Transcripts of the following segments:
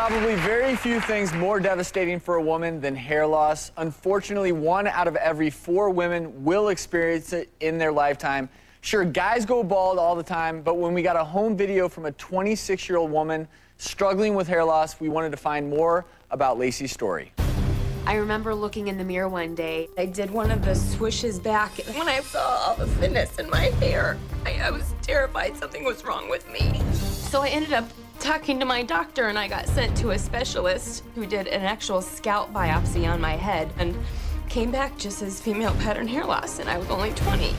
probably very few things more devastating for a woman than hair loss. Unfortunately, 1 out of every 4 women will experience it in their lifetime. Sure, guys go bald all the time, but when we got a home video from a 26-year-old woman struggling with hair loss, we wanted to find more about Lacey's story. I remember looking in the mirror one day. I did one of the swishes back. When I saw all the thinness in my hair, I was terrified something was wrong with me. So I ended up talking to my doctor, and I got sent to a specialist who did an actual scalp biopsy on my head and came back just as female pattern hair loss, and I was only 20.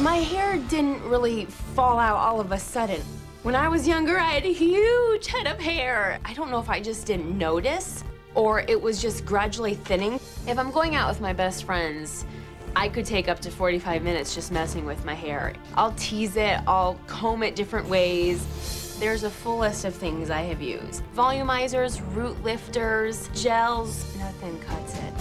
My hair didn't really fall out all of a sudden. When I was younger, I had a huge head of hair. I don't know if I just didn't notice or it was just gradually thinning. If I'm going out with my best friends, I could take up to 45 minutes just messing with my hair. I'll tease it, I'll comb it different ways. There's a full list of things I have used. Volumizers, root lifters, gels, nothing cuts it.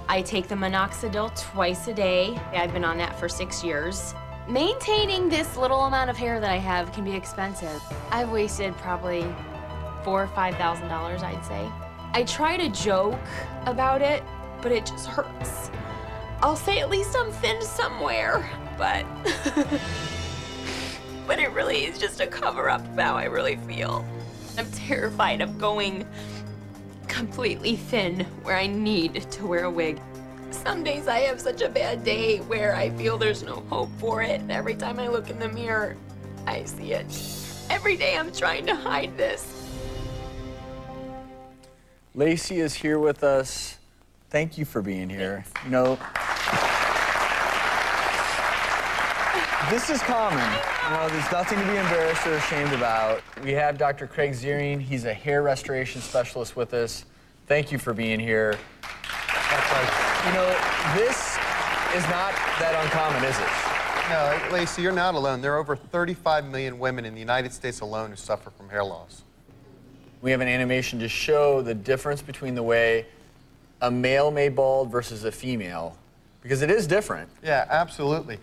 I take the minoxidil twice a day. I've been on that for 6 years. Maintaining this little amount of hair that I have can be expensive. I've wasted probably $4,000 or $5,000, I'd say. I try to joke about it, but it just hurts. I'll say at least I'm thin somewhere, but but it really is just a cover-up of how I really feel. I'm terrified of going completely thin where I need to wear a wig. Some days I have such a bad day where I feel there's no hope for it, and every time I look in the mirror, I see it. Every day I'm trying to hide this. Lacey is here with us. Thank you for being here. Thanks. You know, this is common. You know, there's nothing to be embarrassed or ashamed about. We have Dr. Craig Ziering. He's a hair restoration specialist with us. Thank you for being here. You know, this is not that uncommon, is it? No, Lacey, you're not alone. There are over 35 million women in the United States alone who suffer from hair loss. We have an animation to show the difference between the way a male may bald versus a female, because it is different. Yeah, absolutely.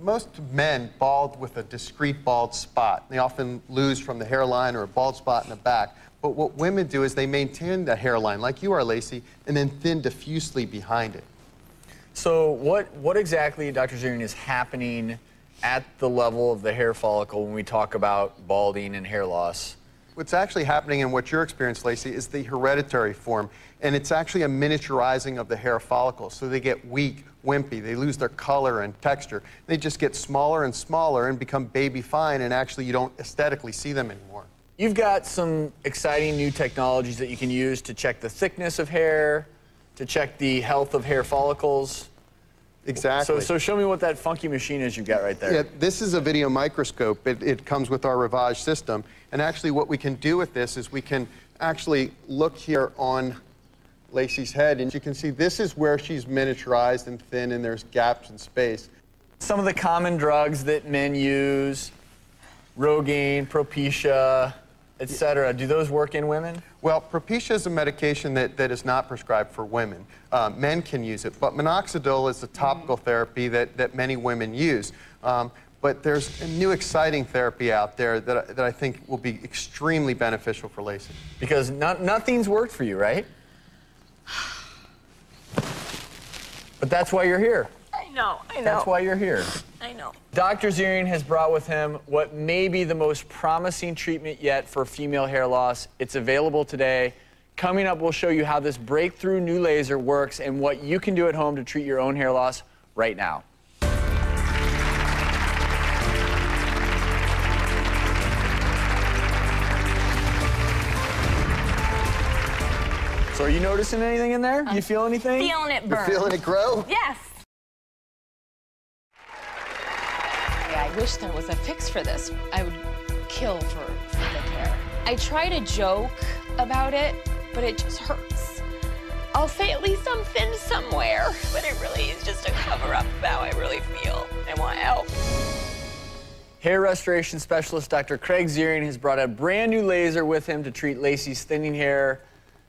Most men bald with a discrete bald spot. They often lose from the hairline or a bald spot in the back. But what women do is they maintain the hairline, like you are, Lacey, and then thin diffusely behind it. So what exactly, Dr. Ziering, is happening at the level of the hair follicle when we talk about balding and hair loss? What's actually happening in what you're experiencing, Lacey, is the hereditary form, and it's actually a miniaturizing of the hair follicle. So they get weak, wimpy, they lose their color and texture. They just get smaller and smaller and become baby fine, and actually you don't aesthetically see them anymore. You've got some exciting new technologies that you can use to check the thickness of hair, to check the health of hair follicles. Exactly. So show me what that funky machine is you've got right there. Yeah, this is a video microscope. It comes with our Ravage system. And actually what we can do with this is we can actually look here on Lacey's head, and you can see this is where she's miniaturized and thin, and there's gaps in space. Some of the common drugs that men use, Rogaine, Propecia, etc. Do those work in women? Well, Propecia is a medication that is not prescribed for women. Men can use it, but minoxidil is a topical therapy that many women use. But there's a new exciting therapy out there that I think will be extremely beneficial for Lacey. Because nothing's worked for you, right? But that's why you're here. I know. That's why you're here. I know. Dr. Ziering has brought with him what may be the most promising treatment yet for female hair loss. It's available today. Coming up, we'll show you how this breakthrough new laser works and what you can do at home to treat your own hair loss right now. So are you noticing anything in there? You feel anything? Feeling it burn. You're feeling it grow? Yes. I wish there was a fix for this. I would kill for thick hair. I try to joke about it, but it just hurts. I'll say at least I'm thin somewhere, but it really is just a cover-up of how I really feel. I want help. Hair restoration specialist Dr. Craig Ziering has brought a brand new laser with him to treat Lacey's thinning hair.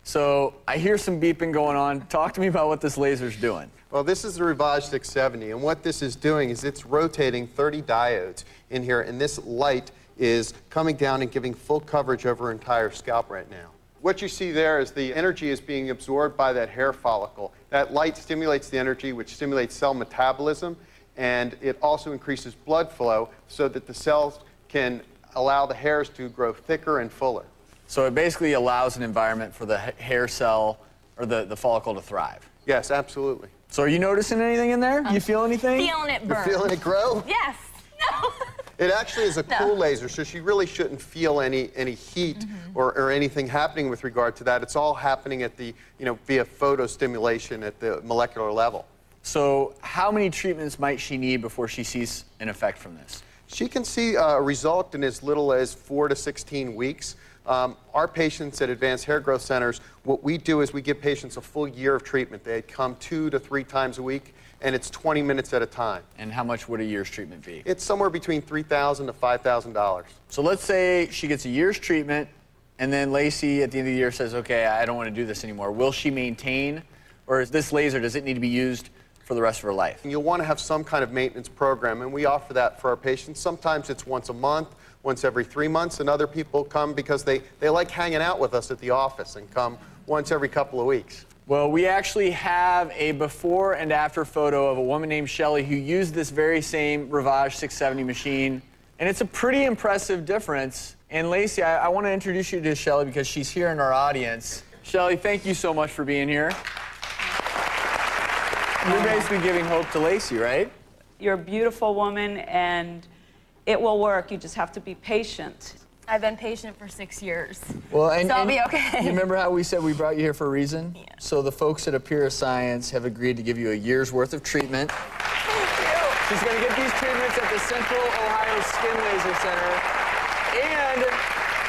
So I hear some beeping going on. Talk to me about what this laser's doing. Well, this is the Ravage 670, and what this is doing is it's rotating 30 diodes in here, and this light is coming down and giving full coverage over her entire scalp right now. What you see there is the energy is being absorbed by that hair follicle. That light stimulates the energy, which stimulates cell metabolism, and it also increases blood flow so that the cells can allow the hairs to grow thicker and fuller. So it basically allows an environment for the hair cell or the follicle to thrive. Yes, absolutely. So are you noticing anything in there? You feel anything? Feeling it burn. You're feeling it grow? Yes. No. It actually is a cool laser, so she really shouldn't feel any heat or anything happening with regard to that. It's all happening at the, via photostimulation at the molecular level. So how many treatments might she need before she sees an effect from this? She can see a result in as little as 4 to 16 weeks. Our patients at Advanced Hair Growth Centers, what we do is we give patients a full year of treatment. They come 2 to 3 times a week, and it's 20 minutes at a time. And how much would a year's treatment be? It's somewhere between $3,000 to $5,000. So let's say she gets a year's treatment, and then Lacey at the end of the year says, okay, I don't want to do this anymore. Will she maintain, or is this laser, does it need to be used for the rest of her life? You'll want to have some kind of maintenance program, and we offer that for our patients. Sometimes it's once a month, once every 3 months, and other people come because they like hanging out with us at the office and come once every couple of weeks. Well, we actually have a before and after photo of a woman named Shelly who used this very same Ravage 670 machine, and it's a pretty impressive difference. And Lacey, I want to introduce you to Shelly because she's here in our audience. Shelly, thank you so much for being here. You're basically giving hope to Lacey, right? You're a beautiful woman, and it will work. You just have to be patient. I've been patient for 6 years. Well, so I'll be okay. You remember how we said we brought you here for a reason? Yeah. So the folks at Appear Science have agreed to give you a year's worth of treatment. Thank you. She's going to get these treatments at the Central Ohio Skin Laser Center. And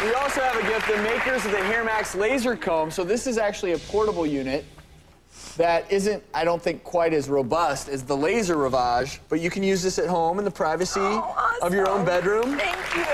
we also have a gift, the makers of the HairMax Laser Comb. So this is actually a portable unit that isn't, I don't think, quite as robust as the laser Ravage, but you can use this at home in the privacy of your own bedroom. Thank you.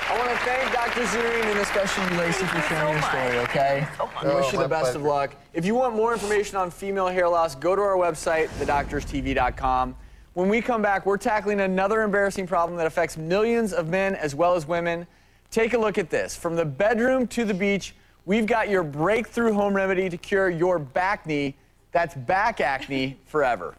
I want to thank Dr. Zurian and especially Lacey for sharing your story, okay? We wish you the best of luck. If you want more information on female hair loss, go to our website, thedoctorstv.com. When we come back, we're tackling another embarrassing problem that affects millions of men as well as women. Take a look at this. From the bedroom to the beach, we've got your breakthrough home remedy to cure your back knee. That's back acne forever.